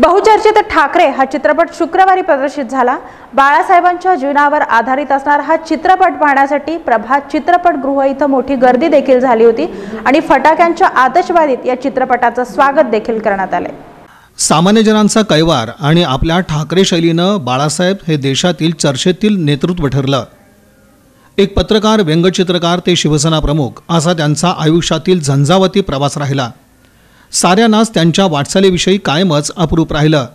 बहुचर्चित ठाकरे हा चित्रपट शुक्रवारी प्रदर्शित झाला। बाळासाहेबांच्या जीवनावर आधारित असणारा हा चित्रपट पाहण्यासाठी प्रभात चित्रपटगृह इथं मोठी गर्दी देखील झाली होती आणि फटाक्यांच्या आतषबाजीत या चित्रपटाचं स्वागत देखील करण्यात आले। सामान्य जनांचा कैवार आणि आपल्या ठाकरे शैलीनं बाळासाहेब हे देशातील चर्चेतील नेतृत्व ठरलं। एक पत्रकार, व्यंगचित्रकार ते शिवसेना प्रमुख असा त्यांचा आयुष्यातील झंझावती प्रवास राहिला। साऱ्यांनाच त्यांच्या वाटचालीविषयी कायमच अप्रूप राहिलं।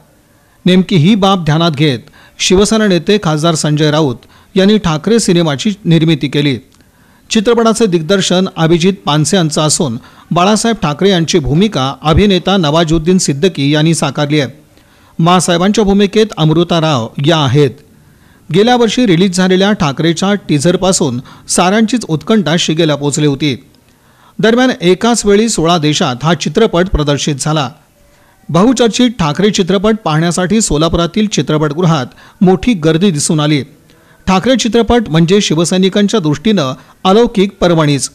नेमकी ही बाब ध्यानात घेत शिवसेना नेते खासदार संजय राऊत यांनी ठाकरे सिनेमाची निर्मिती केली। चित्रपटाचे दिग्दर्शन अभिजित पानसे यांचं असून बाळासाहेब ठाकरे यांची भूमिका अभिनेता नवाजुद्दीन सिद्दीकी यांनी साकारली आहे। मासाहेबांच्या भूमिकेत अमृता राव या आहेत। गेल्या वर्षी रिलीज झालेल्या ठाकरेच्या टीझरपासून साऱ्यांचीच उत्कंठा शिगेला पोहोचली होती। दरम्यान एकाच वेळी 16 देशात हा चित्रपट प्रदर्शित झाला। बहुचर्चित ठाकरे चित्रपट पाहण्यासाठी सोलापुरातील चित्रपटगृहात मोठी गर्दी दिसून आली। ठाकरे चित्रपट म्हणजे शिवसैनिकांच्या दृष्टीनं अलौकिक पर्वणीच।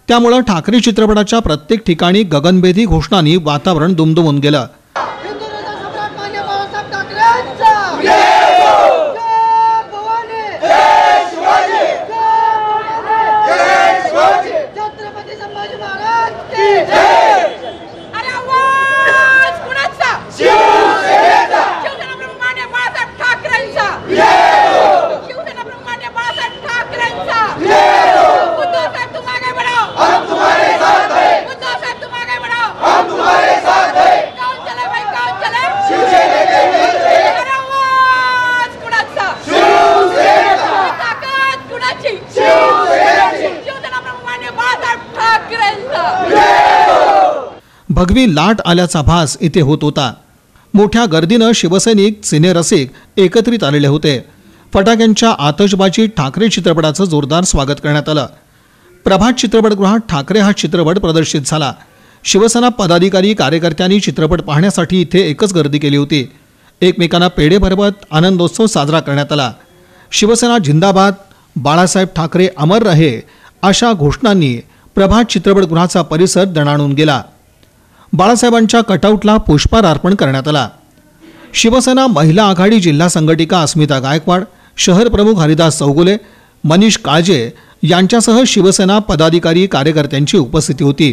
त्यामुळे ठाकरे चित्रपटाच्या प्रत्येक ठिकाणी गगनभेदी घोषणांनी वातावरण दुमदुमून गेलं। भगवी लाट आल्याचा भास इथे होत होता। मोठ्या गर्दीनं शिवसैनिक, सिनेरसिक एकत्रित आलेले होते। फटाक्यांच्या आतषबाजीत ठाकरे चित्रपटाचं जोरदार स्वागत करण्यात आलं। प्रभात चित्रपटगृहात ठाकरे हा चित्रपट प्रदर्शित झाला। शिवसेना पदाधिकारी, कार्यकर्त्यांनी चित्रपट पाहण्यासाठी इथे एकच गर्दी केली होती। एकमेकांना पेढे भरवत आनंदोत्सव साजरा करण्यात आला। शिवसेना जिंदाबाद, बाळासाहेब ठाकरे अमर रहे अशा घोषणांनी प्रभात चित्रपटगृहाचा परिसर दणाणून गेला। बाळासाहेबांच्या कटआउटला पुष्पहार अर्पण करण्यात आला। शिवसेना महिला आघाडी जिल्हा संघटिका अस्मिता गायकवाड, शहर प्रमुख हरिदास चौगुले, मनीष काळजे यांच्यासह शिवसेना पदाधिकारी, कार्यकर्त्यांची उपस्थिती होती।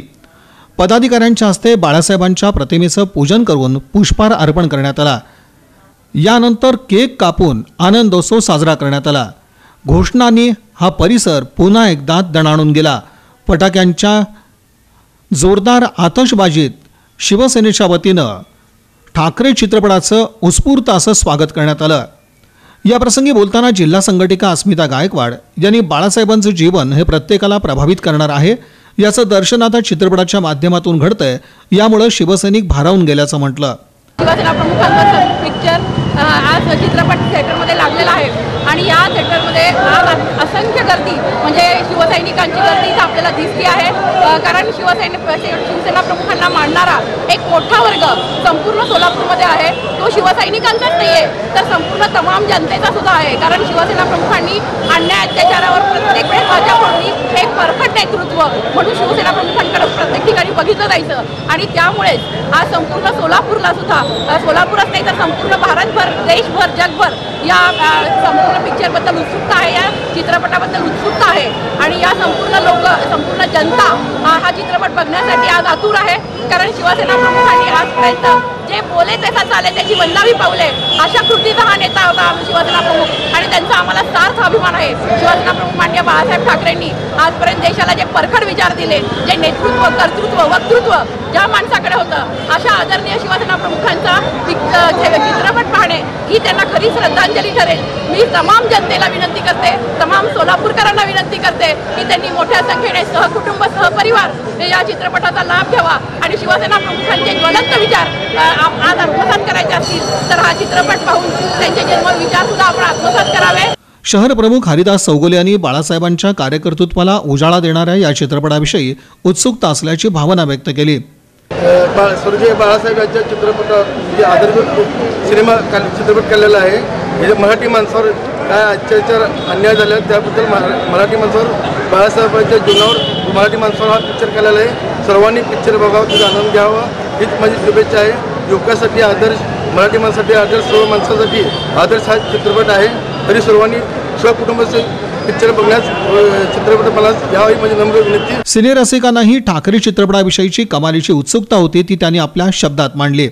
पदाधिकाऱ्यांच्या हस्ते बाळासाहेबांच्या प्रतिमेचं पूजन करून पुष्पहार अर्पण करण्यात आला। यानंतर केक कापून आनंदोत्सव साजरा करण्यात आला। घोषणांनी हा परिसर पुन्हा एकदा दणाणून गेला। फटाक्यांच्या जोरदार आतषबाजीत शिवसेनेच्या वतीनं ठाकरे चित्रपटाचं उत्स्फूर्त असं स्वागत करण्यात आलं। या प्रसंगी बोलताना जिल्हा संघटिका अस्मिता गायकवाड यांनी बाळासाहेबांचं जीवन हे प्रत्येकाला प्रभावित करणार आहे, याचं दर्शन आता चित्रपटाच्या माध्यमातून घडतंय। यामुळे शिवसैनिक भारावून गेल्याचं म्हटलं। शिवसेना प्रमुखांचा पिक्चर आज चित्रपट थिएटरमध्ये लागलेला आहे आणि या थिएटरमध्ये आज असंख्य गर्दी म्हणजे शिवसैनिकांची गर्दी आपल्याला दिसली आहे। कारण शिवसेना प्रमुखांना मानणारा एक मोठा वर्ग संपूर्ण सोलापूरमध्ये आहे। तो शिवसैनिकांचाच नाही आहे तर संपूर्ण तमाम जनतेचा सुद्धा आहे। कारण शिवसेना प्रमुखांनी अन्याय अत्याचारावर प्रत्येक वेळेस माझ्याकडून एक परफेक्ट नेतृत्व म्हणून शिवसेना प्रमुखांकडे प्रत्येक ठिकाणी बघितलं जायचं आणि त्यामुळेच आज संपूर्ण सोलापूरला सुद्धा, सोलापूरच नाही तर संपूर्ण भारतभर, देशभर, जगभर या संपूर्ण पिक्चरबद्दल उत्सुकता आहे, या चित्रपटाबद्दल उत्सुकता आहे आणि या संपूर्ण जनता हा चित्रपट बघण्यासाठी आज आतुर आहे। कारण शिवसेना प्रमुखांनी आजपर्यंत जे बोले तसा चाले त्याची वंदावी पावले अशा कृतीचा हा नेता होता शिवसेना प्रमुख आणि त्यांचा आम्हाला सार्थ अभिमान आहे। शिवसेना प्रमुख माननीय बाळासाहेब ठाकरेंनी आजपर्यंत देशाला जे परखड विचार दिले, जे नेतृत्व, कर्तृत्व, वक्तृत्व ज्या माणसाकडे होतं, अशा आदरणीय शिवसेना प्रमुखांचा चित्रपट पाहणे ही त्यांना खरी श्रद्धांजली ठरेल। मी तमाम जनतेला विनंती करते, तमाम सोलापूरकरांना विनंती करते की त्यांनी मोठ्या संख्येने सहकुटुंब, सहपरिवार या चित्रपटाचा लाभ घ्यावा आणि शिवसेना प्रमुखांचे ज्वलंत विचार आज आत्मसात करायचे असतील तर हा चित्रपट पाहून त्यांचे जन्मविचार सुद्धा आपण आत्मसात करावे। शहर प्रमुख हरिदास चौगुले यांनी बाळासाहेबांच्या कार्यकर्तृत्वाला उजाळा देणाऱ्या या चित्रपटाविषयी उत्सुकता असल्याची भावना व्यक्त केली। स्वर्गीय बाळासाहेब यांच्या चित्रपट आधारित सिनेमा चित्रपट केलेला आहे। हे मराठी माणसावर काय अत्याचार अन्याय झाले त्याबद्दल मराठी माणसावर बाळासाहेबांच्या जीवनावर मराठी माणसावर हा पिक्चर केलेला आहे। सर्वांनी पिक्चर बघावा, त्याचा आनंद घ्यावा हीच माझी शुभेच्छा आहे। युवकासाठी आदर्श, मराठी माणसासाठी आदर्श, सर्व माणसासाठी आदर्श हा चित्रपट आहे. तरी सर्वांनी स्वकुटुंबाचं पिक्चर बघण्यास चित्रपट मला यावेळी म्हणजे नम्र विनंती. सिनेरसिकांनाही ठाकरे चित्रपटाविषयीची कमालीची उत्सुकता होती ती त्यांनी आपल्या शब्दात मांडली.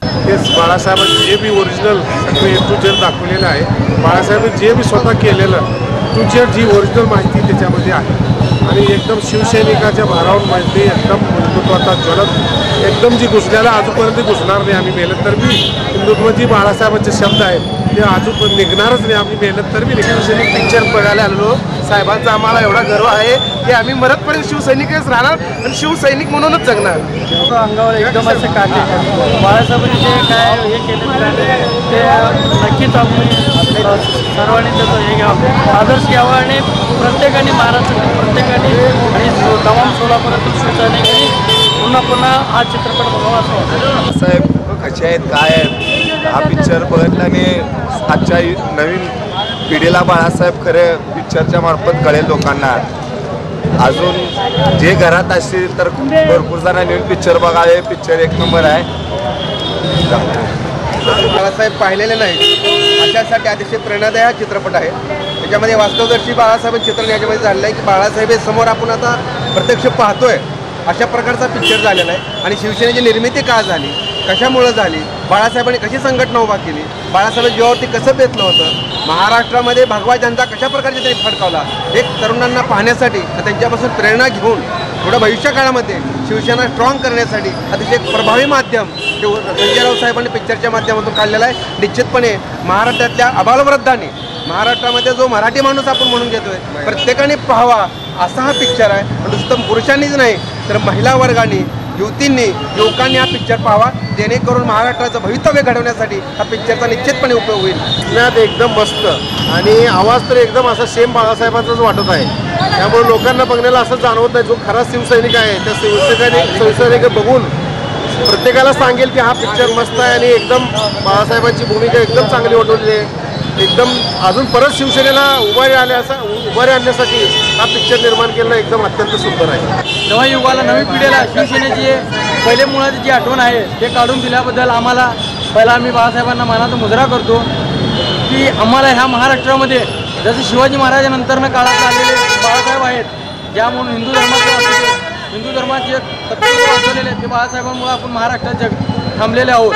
तेच बाळासाहेबांनी जे बी ओरिजिनल सगळे A to Z दाखवलेलं आहे, बाळासाहेबांनी जे बी स्वतः केलेलं टू Z जी ओरिजिनल माहिती त्याच्यामध्ये आहे आणि एकदम शिवसैनिकाच्या भारावून माहिती एकदम हिंदुत्वाचा ज्वलत एकदम जी घुसल्याला अजूनपर्यंत घुसणार नाही. आम्ही मेहनत तर बी हिंदुत्व जी बाळासाहेबांचे शब्द आहेत ते अजून निघणारच नाही. आम्ही मेहनत तर बी शिवसैनिक पिक्चर बघायला आलेलो. साहेबांचा आम्हाला एवढा गर्व आहे की आम्ही मरतपर्यंत शिवसैनिकच राहणार आणि शिवसैनिक म्हणूनच जगणार. अंगावर एकदम असं काढले बाळासाहेबांनी जे काय हे केले ते नक्कीच आपण सर्वांनी त्याचं हे घ्यावं, आदर्श घ्यावा आणि प्रत्येकाने महाराष्ट्रातील प्रत्येकाने आणि तमाम सोलापुरातील शिवसैनिकांनी पुन्हा पुन्हा हा चित्रपट बघावा असं वाटतं. साहेब कसे आहेत काय आहेत हा पिक्चर बघितल्याने आजच्या नवीन पिढीला बाळासाहेब खरे पिक्चरच्या मार्फत कळेल लोकांना. अजून जे घरात असतील तर भरपूर जणांनी नवीन पिक्चर बघावे. पिक्चर एक नंबर आहे. बाळासाहेब पाहिलेले नाहीत अशासाठी अतिशय प्रेरणादायी हा चित्रपट आहे. त्याच्यामध्ये वास्तवदर्शी बाळासाहेब चित्रण याच्यामध्ये झालेलं आहे की बाळासाहेब हे समोर आपण आता प्रत्यक्ष पाहतोय अशा प्रकारचा पिक्चर झालेला आहे. आणि शिवसेनेची निर्मिती का झाली, कशामुळं झाली, बाळासाहेबांनी कशी संघटना उभा केली, बाळासाहेब जीवावरती कसं बेतलं होतं, महाराष्ट्रामध्ये भगवा जनता कशा प्रकारचे त्यांनी फडकावला, हे तरुणांना पाहण्यासाठी त्यांच्यापासून प्रेरणा घेऊन थोडं भविष्यकाळामध्ये शिवसेना स्ट्रॉंग करण्यासाठी अतिशय प्रभावी माध्यम ते संजय राऊत साहेबांनी पिक्चरच्या माध्यमातून काढलेलं आहे. निश्चितपणे महाराष्ट्रातल्या अबालवृद्धांनी, महाराष्ट्रामध्ये जो मराठी माणूस आपण म्हणून घेतोय प्रत्येकाने पाहावा असा हा पिक्चर आहे. नुसतं पुरुषांनीच नाही तर महिला वर्गाने, युवतींनी, युवकांनी हा पिक्चर पाहावा जेणेकरून महाराष्ट्राचं भवितव्य घडवण्यासाठी हा पिक्चरचा निश्चितपणे उपयोग होईल. पुण्यात एकदम मस्त आणि आवाज तर एकदम असा सेम बाळासाहेबांचाच वाटत आहे. त्यामुळे लोकांना बघण्याला असं जाणवत नाही जो खरा शिवसैनिक आहे त्या शिवसैनिक बघून प्रत्येकाला सांगेल की हा पिक्चर मस्त आहे आणि एकदम बाळासाहेबांची भूमिका एकदम चांगली वाटवली आहे. एकदम अजून परत शिवसेनेला उभारी आणण्यासाठी हा पिक्चर निर्माण केलेला एकदम अत्यंत सुंदर आहे. नव्या युगाला, नवी पिढीला शिवसेनेची पहिले मुळाची जी आठवण आहे ते काढून दिल्याबद्दल आम्हाला पहिला आम्ही बाळासाहेबांना मानाचा मुजरा करतो की आम्हाला ह्या महाराष्ट्रामध्ये जसं शिवाजी महाराजांनंतरनं काळात आलेले बाळासाहेब आहेत, ज्या म्हणून हिंदू धर्माचे तत्त्व वाचवलेले आहेत ते बाळासाहेबांमुळे आपण महाराष्ट्रात थांबलेले आहोत.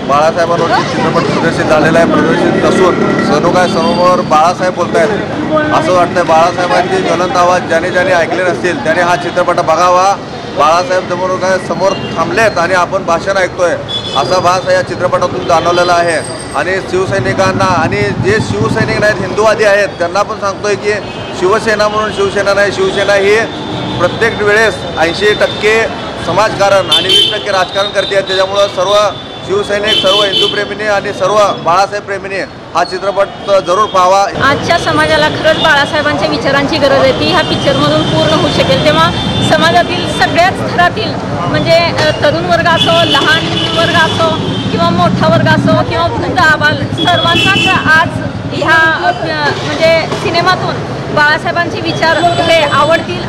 बाळासाहेबांवरती चित्रपट प्रदर्शित झालेला आहे. प्रदर्शित नसून समोर बाळासाहेब बोलत आहेत असं वाटतंय. बाळासाहेबांची ज्वलंत आवाज ज्याने ज्याने ऐकले नसतील त्याने हा चित्रपट बघावा. बाळासाहेब समोर थांबलेत आणि आपण भाषण ऐकतोय असा भास या चित्रपटातून जाणवलेला आहे. आणि शिवसैनिकांना आणि जे शिवसैनिक नाहीत हिंदूवादी आहेत त्यांना पण सांगतोय की शिवसेना म्हणून शिवसेना नाही, शिवसेना ही प्रत्येक वेळेस 80% समाजकारण आणि 20% राजकारण करते आहे. त्याच्यामुळं सर्व शिवसैनिक, सर्व हिंदूप्रेमीने आणि सर्व बाळासाहेब प्रेमीने हा चित्रपट जरूर पाहावा. आजच्या समाजाला खरंच बाळासाहेबांच्या विचारांची गरज आहे ती ह्या पिक्चरमधून पूर्ण होऊ शकेल. तेव्हा समाजातील सगळ्याच स्तरातील म्हणजे तरुण वर्ग असो, लहान वर्ग असो किंवा मोठा वर्ग असो किंवा वृद्ध आबाल सर्वांनाच आज ह्या म्हणजे सिनेमातून बाळासाहेबांचे विचार हे आवडतील.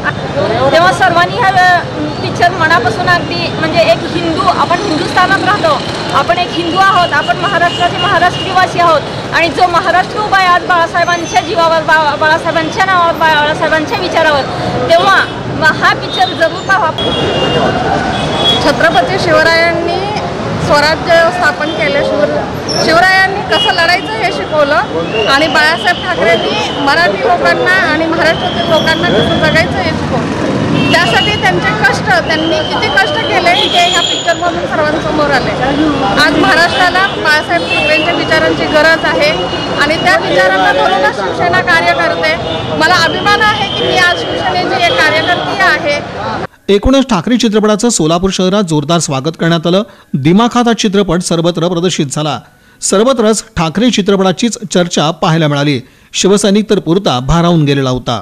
तेव्हा सर्वांनी हा पिक्चर मनापासून अगदी म्हणजे एक हिंदू, आपण हिंदुस्थानात राहतो, आपण एक हिंदू आहोत, आपण महाराष्ट्राचे महाराष्ट्रवासी आहोत आणि जो महाराष्ट्र उभा आहे आज बाळासाहेबांच्या जीवावर, बाळासाहेबांच्या नावावर, बाळासाहेबांच्या विचारावर, तेव्हा हा पिक्चर जरूर पाहावा. छत्रपती शिवरायांनी स्वराज्य स्थापन केले, शिवरायांनी कसं लढायचं हे शिकवलं आणि बाळासाहेब ठाकरेंनी मराठी लोकांना आणि महाराष्ट्रातील लोकांना कसं जगायचं हे शिकवलं. त्यासाठी त्यांनी किती कष्ट केले हे ह्या पिक्चरमधून सर्वांसमोर आले. आज महाराष्ट्राला बाळासाहेब ठाकरेंच्या विचारांची गरज आहे आणि त्या विचारांना धरूनच शिवसेना कार्य करते. मला अभिमान आहे की मी आज शिवसेनेची एक कार्यकर्ती आहे. एकूणच ठाकरे चित्रपटाचं सोलापूर शहरात जोरदार स्वागत करण्यात आलं. दिमाखात हा चित्रपट सर्वत्र प्रदर्शित झाला. सर्वत्रच ठाकरे चित्रपटाचीच चर्चा पाहायला मिळाली. शिवसैनिक तर पुरता भारावून गेलेला होता.